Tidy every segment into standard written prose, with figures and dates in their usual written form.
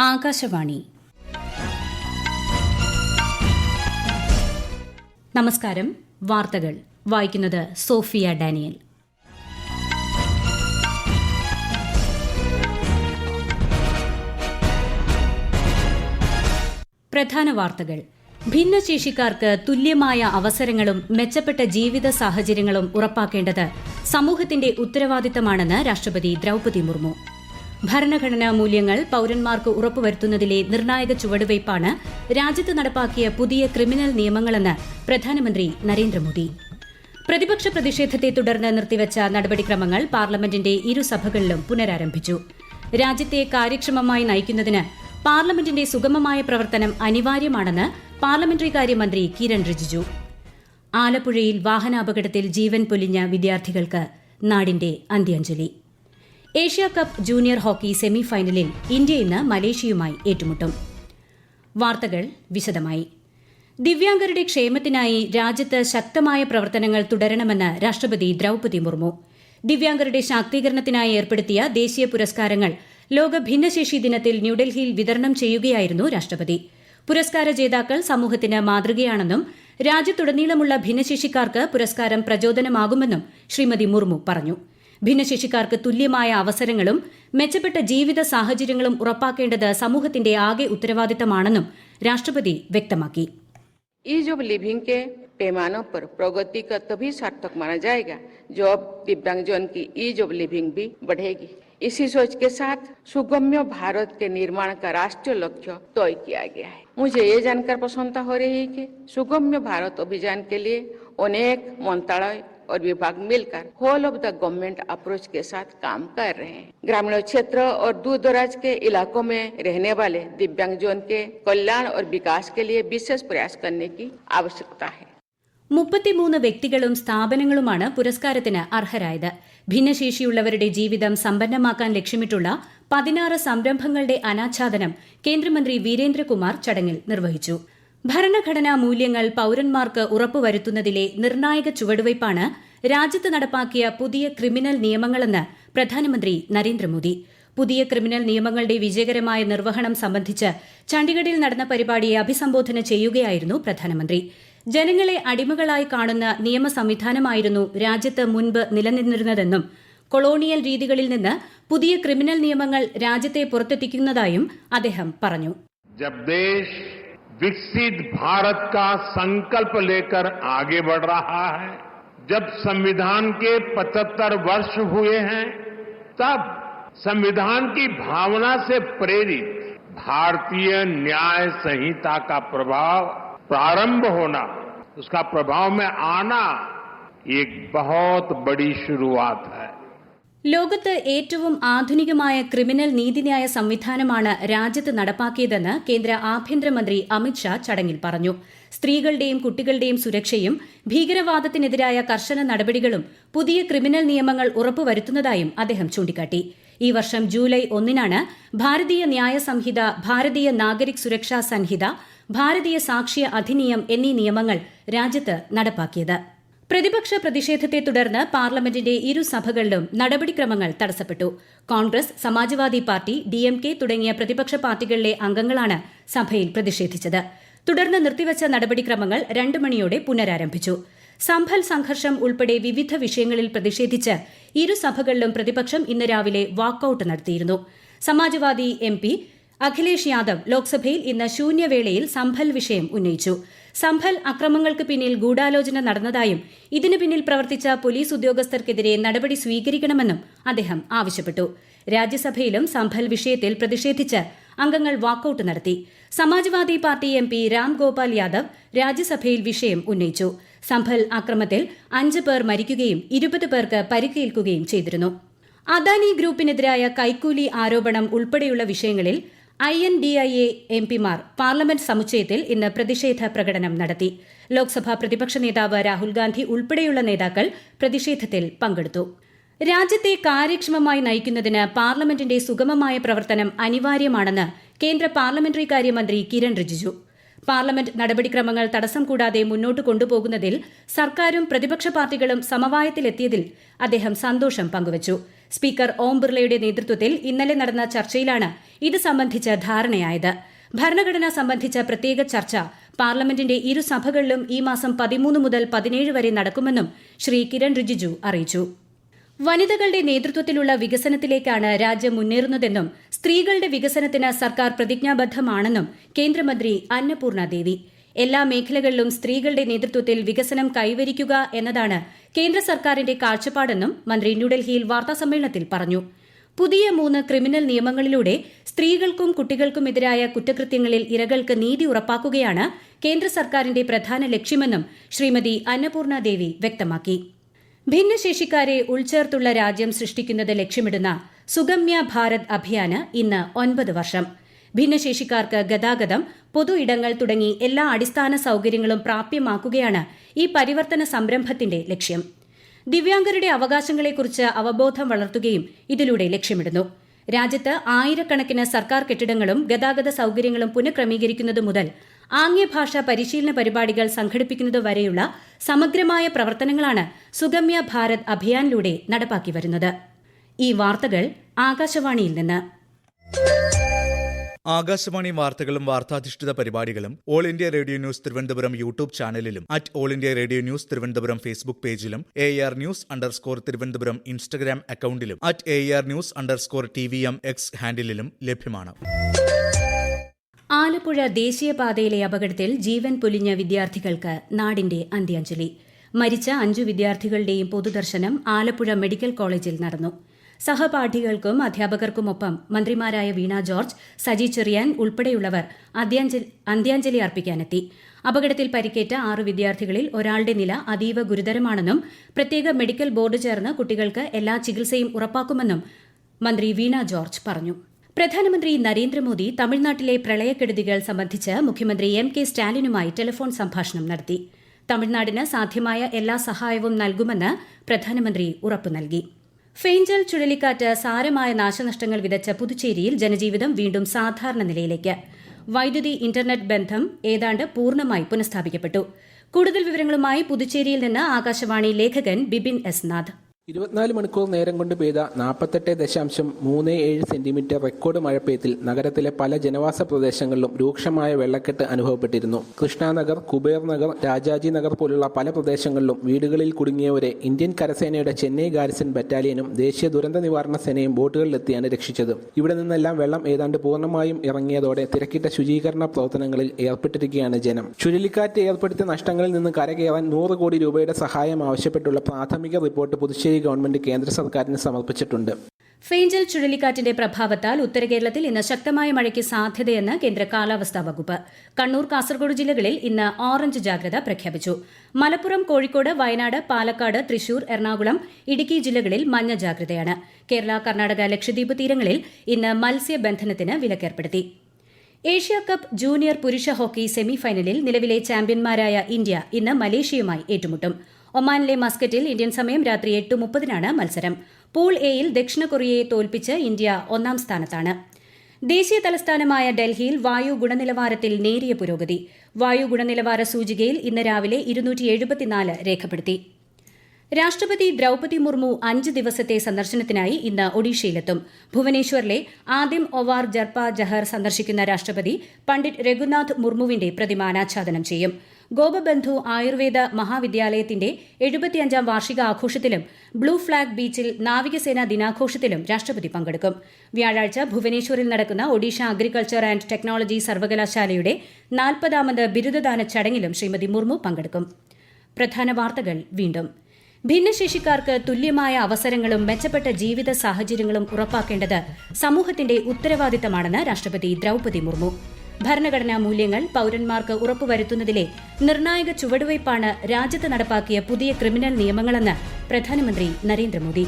ആകാശവാണി. നമസ്കാരം. വാർത്തകൾ വായിക്കുന്നത് സോഫിയ ഡാനിയൽ. പ്രധാന വാർത്തകൾ. ഭിന്നശേഷിക്കാർക്ക് തുല്യമായ അവസരങ്ങളും മെച്ചപ്പെട്ട ജീവിത സാഹചര്യങ്ങളും ഉറപ്പാക്കേണ്ടത് സമൂഹത്തിന്റെ ഉത്തരവാദിത്തമാണെന്ന് രാഷ്ട്രപതി ദ്രൌപദി മുർമു. ഭരണഘടനാ മൂല്യങ്ങൾ പൌരന്മാർക്ക് ഉറപ്പുവരുത്തുന്നതിലെ നിർണായക ചുവടുവയ്പ്പാണ് രാജ്യത്ത് നടപ്പാക്കിയ പുതിയ ക്രിമിനൽ നിയമങ്ങളെന്ന് പ്രധാനമന്ത്രി നരേന്ദ്രമോദി. പ്രതിപക്ഷ പ്രതിഷേധത്തെ തുടർന്ന് നിർത്തിവച്ച നടപടിക്രമങ്ങൾ പാർലമെന്റിന്റെ ഇരുസഭകളിലും പുനരാരംഭിച്ചു. രാജ്യത്തെ കാര്യക്ഷമമായി നയിക്കുന്നതിന് പാർലമെന്റിന്റെ സുഗമമായ പ്രവർത്തനം അനിവാര്യമാണെന്ന് പാർലമെന്ററി കാര്യമന്ത്രി കിരൺ റിജിജു. ആലപ്പുഴയിൽ വാഹനാപകടത്തിൽ ജീവൻ പൊലിഞ്ഞ വിദ്യാർത്ഥികൾക്ക് നാടിന്റെ അന്ത്യാഞ്ജലി. ഏഷ്യാ കപ്പ് ജൂനിയർ ഹോക്കി സെമിഫൈനലിൽ ഇന്ത്യ ഇന്ന് മലേഷ്യയുമായി ഏറ്റുമുട്ടും. വാർത്തകൾ വിശദമായി. ദിവ്യാംഗരുടെ ക്ഷേമത്തിനായി രാജ്യത്ത് ശക്തമായ പ്രവർത്തനങ്ങൾ തുടരണമെന്ന് രാഷ്ട്രപതി ദ്രൌപദി മുർമു. ദിവ്യാംഗരുടെ ശാക്തീകരണത്തിനായി ഏർപ്പെടുത്തിയ ദേശീയ പുരസ്കാരങ്ങൾ ലോക ഭിന്നശേഷി ദിനത്തിൽ ന്യൂഡൽഹിയിൽ വിതരണം ചെയ്യുകയായിരുന്നു രാഷ്ട്രപതി. പുരസ്കാര ജേതാക്കൾ സമൂഹത്തിന് മാതൃകയാണെന്നും രാജ്യത്തുടനീളമുള്ള ഭിന്നശേഷിക്കാർക്ക് പുരസ്കാരം പ്രചോദനമാകുമെന്നും ശ്രീമതി മുർമു പറഞ്ഞു. ഭിന്നശേഷിക്കാർക്ക് തുല്യമായ അവസരങ്ങളും മെച്ചപ്പെട്ട ജീവിത സാഹചര്യങ്ങളും ഉറപ്പാക്കേണ്ടത് സമൂഹത്തിന്റെ ആകെ ഉത്തരവാദിത്തമാണെന്നും രാഷ്ട്രപതി വ്യക്തമാക്കി. ईज ऑफ लिविंग के पैमानों पर प्रगति का तभी सार्थक माना जाएगा जब दिव्यांगजन की ईज ऑफ लिविंग भी बढ़ेगी. इसी सोच के साथ सुगम्य भारत के निर्माण का राष्ट्रीय लक्ष्य तय किया गया है. मुझे ये जानकर प्रसन्नता हो रही है कि सुगम्य भारत अभियान के लिए अनेक मंत्रालय और विभाग मिलकर whole of the government approach के साथ काम कर रहे हैं. ग्रामीण क्षेत्र और दूर दराज के इलाकों में रहने वाले दिव्यांगजन के कल्याण और विकास के लिए विशेष प्रयास करने की आवश्यकता है. 33 വ്യക്തികളും സ്ഥാപനങ്ങളുമാണ് പുരസ്കാരത്തിന് അർഹരായത്. ഭിന്നശേഷിയുള്ളവരുടെ ജീവിതം സമ്പന്നമാക്കാൻ ലക്ഷ്യമിട്ടുള്ള 16 സംരംഭങ്ങളുടെ അനാച്ഛാദനം കേന്ദ്രമന്ത്രി വീരേന്ദ്രകുമാർ ചടങ്ങിൽ നിർവഹിച്ചു. ഭരണഘടനാ മൂല്യങ്ങൾ പൌരന്മാർക്ക് ഉറപ്പുവരുത്തുന്നതിലെ നിർണായക ചുവടുവയ്പ്പാണ് രാജ്യത്ത് നടപ്പാക്കിയ പുതിയ ക്രിമിനൽ നിയമങ്ങളെന്ന് പ്രധാനമന്ത്രി നരേന്ദ്രമോദി. പുതിയ ക്രിമിനൽ നിയമങ്ങളുടെ വിജയകരമായ നിർവഹണം സംബന്ധിച്ച് ചണ്ഡിഗഡിൽ നടന്ന പരിപാടിയെ അഭിസംബോധന ചെയ്യുകയായിരുന്നു പ്രധാനമന്ത്രി. ജനങ്ങളെ അടിമകളായി കാണുന്ന നിയമ സംവിധാനമായിരുന്നു രാജ്യത്ത് മുൻപ് നിലനിന്നിരുന്നതെന്നും കൊളോണിയൽ രീതികളിൽ നിന്ന് പുതിയ ക്രിമിനൽ നിയമങ്ങൾ രാജ്യത്തെ പുറത്തെത്തിക്കുന്നതായും അദ്ദേഹം പറഞ്ഞു. विकसित भारत का संकल्प लेकर आगे बढ़ रहा है, जब संविधान के 75 वर्ष हुए हैं, तब संविधान की भावना से प्रेरित भारतीय न्याय संहिता का प्रभाव प्रारंभ होना, उसका प्रभाव में आना एक बहुत बड़ी शुरुआत है. ലോകത്ത് ഏറ്റവും ആധുനികമായ ക്രിമിനൽ നീതിന്യായ സംവിധാനമാണ് രാജ്യത്ത് നടപ്പാക്കിയതെന്ന് കേന്ദ്ര ആഭ്യന്തരമന്ത്രി അമിത്ഷാ ചടങ്ങിൽ പറഞ്ഞു. സ്ത്രീകളുടെയും കുട്ടികളുടെയും സുരക്ഷയും ഭീകരവാദത്തിനെതിരായ കർശന നടപടികളും പുതിയ ക്രിമിനൽ നിയമങ്ങൾ ഉറപ്പുവരുത്തുന്നതായും അദ്ദേഹം ചൂണ്ടിക്കാട്ടി. ഈ വർഷം ജൂലൈ 1-നാണ് ഭാരതീയ ന്യായ സംഹിത, ഭാരതീയ നാഗരിക് സുരക്ഷാ സംഹിത, ഭാരതീയ സാക്ഷ്യ അധിനിയം എന്നീ നിയമങ്ങൾ രാജ്യത്ത് നടപ്പാക്കിയത്. പ്രതിപക്ഷ പ്രതിഷേധത്തെ തുടർന്ന് പാർലമെന്റിന്റെ ഇരുസഭകളിലും നടപടിക്രമങ്ങൾ തടസ്സപ്പെട്ടു. കോൺഗ്രസ്, സമാജ്വാദി പാർട്ടി, DMK തുടങ്ങിയ പ്രതിപക്ഷ പാർട്ടികളിലെ അംഗങ്ങളാണ് സഭയിൽ പ്രതിഷേധിച്ചത്. തുടർന്ന് നിർത്തിവച്ച നടപടിക്രമങ്ങൾ 2 മണിയോടെ പുനരാരംഭിച്ചു. സംഭൽ സംഘർഷം ഉൾപ്പെടെ വിവിധ വിഷയങ്ങളിൽ പ്രതിഷേധിച്ച് ഇരുസഭകളിലും പ്രതിപക്ഷം ഇന്ന് രാവിലെ വാക്കൌട്ട് നടത്തിയിരുന്നു. സമാജ്വാദി MP അഖിലേഷ് യാദവ് ലോക്സഭയിൽ ഇന്ന് ശൂന്യവേളയിൽ സംഭൽ വിഷയം ഉന്നയിച്ചു. സംഭൽ അക്രമങ്ങൾക്ക് പിന്നിൽ ഗൂഢാലോചന നടന്നതായും ഇതിനു പിന്നിൽ പ്രവർത്തിച്ച പോലീസ് ഉദ്യോഗസ്ഥർക്കെതിരെ നടപടി സ്വീകരിക്കണമെന്നും അദ്ദേഹം ആവശ്യപ്പെട്ടു. രാജ്യസഭയിലും സംഭൽ വിഷയത്തിൽ പ്രതിഷേധിച്ച് അംഗങ്ങൾ വാക്കൌട്ട് നടത്തി. സമാജ്വാദി പാർട്ടി MP രാം ഗോപാൽ യാദവ് രാജ്യസഭയിൽ വിഷയം ഉന്നയിച്ചു. സംഭൽ ആക്രമത്തിൽ 5 പേർ മരിക്കുകയും 20 പേർക്ക് പരിക്കേൽക്കുകയും ചെയ്തിരുന്നു. അദാനി ഗ്രൂപ്പിനെതിരായ കൈക്കൂലി ആരോപണം ഉൾപ്പെടെയുള്ള വിഷയങ്ങളിൽ INDIA MPമാർ പാർലമെന്റ് സമുച്ചയത്തിൽ ഇന്ന് പ്രതിഷേധ പ്രകടനം നടത്തി. ലോക്സഭാ പ്രതിപക്ഷ നേതാവ് രാഹുൽ ഗാന്ധി ഉൾപ്പെടെയുള്ള നേതാക്കൾ പ്രതിഷേധത്തിൽ പങ്കെടുത്തു. രാജ്യത്തെ കാര്യക്ഷമമായി നയിക്കുന്നതിന് പാർലമെന്റിന്റെ സുഗമമായ പ്രവർത്തനം അനിവാര്യമാണെന്ന് കേന്ദ്ര പാർലമെന്ററി കാര്യമന്ത്രി കിരൺ റിജിജു. പാർലമെന്റ് നടപടിക്രമങ്ങൾ തടസ്സം കൂടാതെ മുന്നോട്ട് കൊണ്ടുപോകുന്നതിൽ സർക്കാരും പ്രതിപക്ഷ പാർട്ടികളും സമവായത്തിലെത്തിയതിൽ അദ്ദേഹം സന്തോഷം പങ്കുവച്ചു. സ്പീക്കർ ഓം ബിർളയുടെ നേതൃത്വത്തിൽ ഇന്നലെ നടന്ന ചർച്ചയിലാണ് ഇത് സംബന്ധിച്ച് ധാരണയായത്. ഭരണഘടന സംബന്ധിച്ച പ്രത്യേക ചർച്ച പാർലമെന്റിന്റെ ഇരുസഭകളിലും ഈ മാസം 13 മുതൽ 17 വരെ നടക്കുമെന്നും ശ്രീ കിരൺ റിജിജു അറിയിച്ചു. വനിതകളുടെ നേതൃത്വത്തിലുള്ള വികസനത്തിലേക്കാണ് രാജ്യം മുന്നേറുന്നതെന്നും സ്ത്രീകളുടെ വികസനത്തിന് സർക്കാർ പ്രതിജ്ഞാബദ്ധമാണെന്നും കേന്ദ്രമന്ത്രി അന്നപൂർണ ദേവി. എല്ലാ മേഖലകളിലും സ്ത്രീകളുടെ നേതൃത്വത്തിൽ വികസനം കൈവരിക്കുക എന്നതാണ് കേന്ദ്ര സർക്കാരിന്റെ കാഴ്ചപ്പാടെന്നും മന്ത്രി ന്യൂഡൽഹിയിൽ വാർത്താസമ്മേളനത്തിൽ പറഞ്ഞു. പുതിയ 3 ക്രിമിനൽ നിയമങ്ങളിലൂടെ സ്ത്രീകൾക്കും കുട്ടികൾക്കുമെതിരായ കുറ്റകൃത്യങ്ങളിൽ ഇരകൾക്ക് നീതി ഉറപ്പാക്കുകയാണ് കേന്ദ്ര സർക്കാരിന്റെ പ്രധാന ലക്ഷ്യമെന്നും ശ്രീമതി അന്നപൂർണ ദേവി വ്യക്തമാക്കി. ഭിന്നശേഷിക്കാരെ ഉൾച്ചേർത്തുള്ള രാജ്യം സൃഷ്ടിക്കുന്നത് ലക്ഷ്യമിടുന്ന സുഗമ്യ ഭാരത് അഭിയാന് ഇന്ന് 9 വർഷം. ഭിന്നശേഷിക്കാർക്ക് ഗതാഗതം, പൊതു ഇടങ്ങൾ തുടങ്ങി എല്ലാ അടിസ്ഥാന സൌകര്യങ്ങളും പ്രാപ്യമാക്കുകയാണ് ഈ പരിവർത്തന സംരംഭത്തിന്റെ ലക്ഷ്യം. ദിവ്യാംഗരുടെ അവകാശങ്ങളെക്കുറിച്ച് അവബോധം വളർത്തുകയും ഇതിലൂടെ ലക്ഷ്യമിടുന്നു. രാജ്യത്ത് ആയിരക്കണക്കിന് സർക്കാർ കെട്ടിടങ്ങളും ഗതാഗത സൌകര്യങ്ങളും പുനഃക്രമീകരിക്കുന്നതു മുതൽ ആംഗ്യഭാഷാ പരിശീലന പരിപാടികൾ സംഘടിപ്പിക്കുന്നതുവരെയുള്ള സമഗ്രമായ പ്രവർത്തനങ്ങളാണ് സുഗമ്യ ഭാരത് അഭിയാനിലൂടെ നടപ്പാക്കി വരുന്നത്. ഈ വാർത്തകൾ ആകാശവാണിയിൽ നിന്ന്. ആകാശവാണി വാർത്തകളും വാർത്താധിഷ്ഠിത പരിപാടികളും all India radio news Thiruvananthapuram YouTube ചാനലിലും all India radio news Thiruvananthapuram Facebook പേജിലും AR News_ തിരുവനന്തപുരം ഇൻസ്റ്റഗ്രാം അക്കൌണ്ടിലും AR News_TVM X ഹാൻഡിലും ലഭ്യമാണ്. ആലപ്പുഴ ദേശീയപാതയിലെ അപകടത്തിൽ ജീവൻ പൊലിഞ്ഞ വിദ്യാർത്ഥികൾക്ക് നാടിന്റെ അന്ത്യാഞ്ജലി. മരിച്ച 5 വിദ്യാർത്ഥികളുടെയും പൊതുദർശനം ആലപ്പുഴ മെഡിക്കൽ കോളേജിൽ നടന്നു. സഹപാഠികൾക്കും അധ്യാപകർക്കുമൊപ്പം മന്ത്രിമാരായ വീണ ജോർജ്, സജി ചെറിയാൻ ഉൾപ്പെടെയുള്ളവർ അന്ത്യാഞ്ജലി അർപ്പിക്കാനെത്തി. അപകടത്തിൽ പരിക്കേറ്റ 6 വിദ്യാർത്ഥികളിൽ ഒരാളുടെ നില അതീവ ഗുരുതരമാണെന്നും പ്രത്യേക മെഡിക്കൽ ബോർഡ് ചേർന്ന് കുട്ടികൾക്ക് എല്ലാ ചികിത്സയും ഉറപ്പാക്കുമെന്നും മന്ത്രി വീണ ജോർജ് പറഞ്ഞു. പ്രധാനമന്ത്രി നരേന്ദ്രമോദി തമിഴ്നാട്ടിലെ പ്രളയക്കെടുതികൾ സംബന്ധിച്ച് മുഖ്യമന്ത്രി MK സ്റ്റാലിനുമായി ടെലിഫോൺ സംഭാഷണം നടത്തി. തമിഴ്നാടിന് സാധ്യമായ എല്ലാ സഹായവും നൽകുമെന്ന് പ്രധാനമന്ത്രി ഉറപ്പു നൽകി. ഫെയ്ഞ്ചൽ ചുഴലിക്കാറ്റ് സാരമായ നാശനഷ്ടങ്ങൾ വിതച്ച പുതുച്ചേരിയിൽ ജനജീവിതം വീണ്ടും സാധാരണ നിലയിലേക്ക്. വൈദ്യുതി, ഇന്റർനെറ്റ് ബന്ധം ഏതാണ്ട് പൂർണ്ണമായി പുനഃസ്ഥാപിക്കപ്പെട്ടു. കൂടുതൽ വിവരങ്ങളുമായി പുതുച്ചേരിയിൽ നിന്ന് ആകാശവാണി ലേഖകൻ ബിബിൻ S. നാഥ്. 24 മണിക്കൂർ നേരം കൊണ്ട് പെയ്ത 48.37 സെന്റിമീറ്റർ റെക്കോർഡ് മഴപ്പെയ്ത്തിൽ നഗരത്തിലെ പല ജനവാസ പ്രദേശങ്ങളിലും രൂക്ഷമായ വെള്ളക്കെട്ട് അനുഭവപ്പെട്ടിരുന്നു. കൃഷ്ണാനഗർ, കുബേർ നഗർ, രാജാജി നഗർ പോലുള്ള പല പ്രദേശങ്ങളിലും വീടുകളിൽ കുടുങ്ങിയവരെ ഇന്ത്യൻ കരസേനയുടെ ചെന്നൈ ഗാരിസൺ ബറ്റാലിയനും ദേശീയ ദുരന്ത നിവാരണ സേനയും ബോട്ടുകളിലെത്തിയാണ് രക്ഷിച്ചത്. ഇവിടെ നിന്നെല്ലാം വെള്ളം ഏതാണ്ട് പൂർണ്ണമായും ഇറങ്ങിയതോടെ തിരക്കിട്ട ശുചീകരണ പ്രവർത്തനങ്ങളിൽ ഏർപ്പെട്ടിരിക്കുകയാണ് ജനം. ചുഴലിക്കാറ്റ് ഏർപ്പെടുത്തിയ നഷ്ടങ്ങളിൽ നിന്ന് കരകയറാൻ 100 കോടി രൂപയുടെ സഹായം ആവശ്യപ്പെട്ടുള്ള പ്രാഥമിക റിപ്പോർട്ട് പുതുച്ചേരി ഗവൺമെന്റ് കേന്ദ്ര സർക്കാരിന് സമർപ്പിച്ചിട്ടുണ്ട്. ഫെയ്ഞ്ചൽ ചുഴലിക്കാറ്റിന്റെ പ്രഭാവത്താൽ ഉത്തര കേരളത്തിൽ ഇന്ന് ശക്തമായ മഴയ്ക്ക് സാധ്യതയെന്ന് കേന്ദ്ര കാലാവസ്ഥാ വകുപ്പ്. കണ്ണൂർ, കാസർഗോഡ് ജില്ലകളിൽ ഇന്ന് ഓറഞ്ച് ജാഗ്രത പ്രഖ്യാപിച്ചു. മലപ്പുറം, കോഴിക്കോട്, വയനാട്, പാലക്കാട്, തൃശൂർ, എറണാകുളം, ഇടുക്കി ജില്ലകളിൽ മഞ്ഞ ജാഗ്രതയാണ്. കേരള, കർണാടക, ലക്ഷദ്വീപ് തീരങ്ങളിൽ ഇന്ന് മത്സ്യബന്ധനത്തിന് വിലക്കേർപ്പെടുത്തി. ഏഷ്യ കപ്പ് ജൂനിയർ പുരുഷ ഹോക്കി സെമിഫൈനലിൽ നിലവിലെ ചാമ്പ്യന്മാരായ ഇന്ത്യ ഇന്ന് മലേഷ്യയുമായി ഏറ്റുമുട്ടും. ഒമാനിലെ മസ്കറ്റിൽ ഇന്ത്യൻ സമയം രാത്രി 8:30 മത്സരം. പൂൾ എയിൽ ദക്ഷിണ കൊറിയയെ തോൽപ്പിച്ച് ഇന്ത്യ 1ാം സ്ഥാനത്താണ്. ദേശീയ തലസ്ഥാനമായ ഡൽഹിയിൽ വായു ഗുണനിലവാരത്തിൽ നേരിയ പുരോഗതി. വായു ഗുണനിലവാര സൂചികയിൽ ഇന്ന് രാവിലെ 274 രേഖപ്പെടുത്തി. രാഷ്ട്രപതി ദ്രൌപതി മുർമു 5 ദിവസത്തെ സന്ദർശനത്തിനായി ഇന്ന് ഒഡീഷയിലെത്തും. ഭുവനേശ്വറിലെ ആദിം ഒവാർ ജർപ്പ ജഹർ സന്ദർശിക്കുന്ന രാഷ്ട്രപതി പണ്ഡിറ്റ് രഘുനാഥ് മുർമുവിന്റെ പ്രതിമ അനാച്ഛാദനം ചെയ്യും. ഗോപബന്ധു ആയുർവേദ മഹാവിദ്യാലയത്തിന്റെ 75ാം വാർഷിക ആഘോഷത്തിലും ബ്ലൂ ഫ്ളാഗ് ബീച്ചിൽ നാവികസേനാ ദിനാഘോഷത്തിലും രാഷ്ട്രപതി പങ്കെടുക്കും. വ്യാഴാഴ്ച ഭുവനേശ്വറിൽ നടക്കുന്ന ഒഡീഷ അഗ്രികൾച്ചർ ആൻഡ് ടെക്നോളജി സർവകലാശാലയുടെ 40ാമത് ബിരുദദാന ചടങ്ങിലും ശ്രീമതി മുർമു പങ്കെടുക്കും. പ്രധാന വാർത്തകൾ വീണ്ടും. ഭിന്നശേഷിക്കാർക്ക് തുല്യമായ അവസരങ്ങളും മെച്ചപ്പെട്ട ജീവിത സാഹചര്യങ്ങളും ഉറപ്പാക്കേണ്ടത് സമൂഹത്തിന്റെ ഉത്തരവാദിത്തമാണെന്ന് രാഷ്ട്രപതി ദ്രൌപതി മുർമു. ഭരണഘടനാ മൂല്യങ്ങൾ പൌരന്മാർക്ക് ഉറപ്പുവരുത്തുന്നതിലെ നിർണായക ചുവടുവയ്പ്പാണ് രാജ്യത്ത് നടപ്പാക്കിയ പുതിയ ക്രിമിനൽ നിയമങ്ങളെന്ന് പ്രധാനമന്ത്രി നരേന്ദ്രമോദി.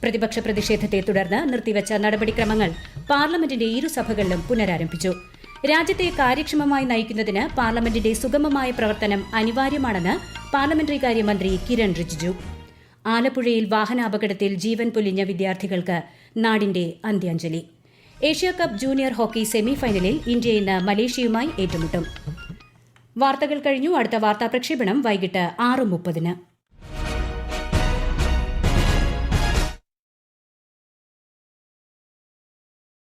പ്രതിപക്ഷ പ്രതിഷേധത്തെ തുടർന്ന് നിർത്തിവച്ച നടപടിക്രമങ്ങൾ പാർലമെന്റിന്റെ ഇരുസഭകളിലും പുനരാരംഭിച്ചു. രാജ്യത്തെ കാര്യക്ഷമമായി നയിക്കുന്നതിന് പാർലമെന്റിന്റെ സുഗമമായ പ്രവർത്തനം അനിവാര്യമാണെന്ന് പാർലമെന്ററി കാര്യമന്ത്രി കിരൺ റിജിജു. ആലപ്പുഴയിൽ വാഹനാപകടത്തിൽ ജീവൻ പൊലിഞ്ഞ വിദ്യാർത്ഥികൾക്ക് നാടിന്റെ അന്ത്യാഞ്ജലി. ഏഷ്യ കപ്പ് ജൂനിയർ ഹോക്കി സെമിഫൈനലിൽ ഇന്ത്യ ഇന്ന് മലേഷ്യയുമായി ഏറ്റുമുട്ടും. വാർത്തകൾ കഴിഞ്ഞു. അടുത്ത വാർത്താ പ്രക്ഷേപണം വൈകിട്ട് 6:30.